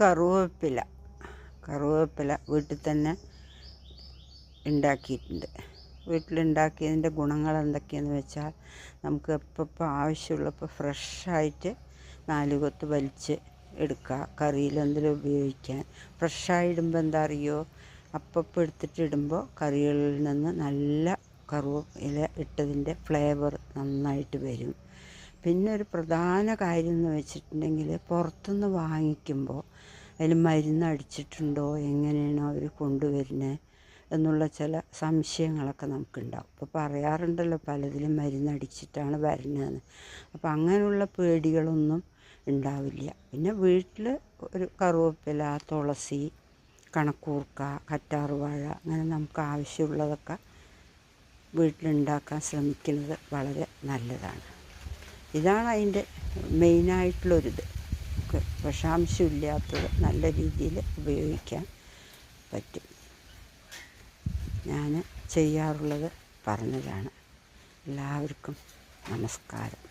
കറുവേപ്പില വീട്ടിൽ തന്നെ ഉണ്ടാക്കിയിട്ടുണ്ട്. വീട്ടിലുണ്ടാക്കിയതിൻ്റെ ഗുണങ്ങൾ എന്തൊക്കെയാണെന്ന് വെച്ചാൽ നമുക്ക് എപ്പോൾ ആവശ്യമുള്ളപ്പോൾ ഫ്രഷായിട്ട് 4 കൊത്ത് വലിച്ച് എടുക്കുക, കറിയിലെന്തെങ്കിലും ഉപയോഗിക്കാൻ. ഫ്രഷായിടുമ്പോൾ എന്താ അറിയോ, അപ്പം എടുത്തിട്ടിടുമ്പോൾ കറികളിൽ നിന്ന് നല്ല കറുവേപ്പില ഇട്ടതിൻ്റെ ഫ്ലേവർ നന്നായിട്ട് വരും. പിന്നെ ഒരു പ്രധാന കാര്യം എന്ന് വെച്ചിട്ടുണ്ടെങ്കിൽ പുറത്തുനിന്ന് വാങ്ങിക്കുമ്പോൾ അതിൽ മരുന്ന് അടിച്ചിട്ടുണ്ടോ, എങ്ങനെയാണോ അവർ കൊണ്ടുവരുന്നത് എന്നുള്ള ചില സംശയങ്ങളൊക്കെ നമുക്കുണ്ടാവും. ഇപ്പോൾ പറയാറുണ്ടല്ലോ പലതിലും മരുന്നടിച്ചിട്ടാണ് വരുന്നതെന്ന്. അപ്പോൾ അങ്ങനെയുള്ള പേടികളൊന്നും ഉണ്ടാവില്ല. പിന്നെ വീട്ടിൽ ഒരു കറുവേപ്പില, തുളസി, കണക്കൂർക്ക, കറ്റാർവാഴ അങ്ങനെ നമുക്ക് ആവശ്യമുള്ളതൊക്കെ വീട്ടിലുണ്ടാക്കാൻ ശ്രമിക്കുന്നത് വളരെ നല്ലതാണ്. ഇതാണ് അതിൻ്റെ മെയിനായിട്ടുള്ളൊരിത്. വിഷാംശമില്ലാത്തത് നല്ല രീതിയിൽ ഉപയോഗിക്കാൻ പറ്റും. ഞാൻ ചെയ്യാറുള്ളത് പറഞ്ഞതാണ്. എല്ലാവർക്കും നമസ്കാരം.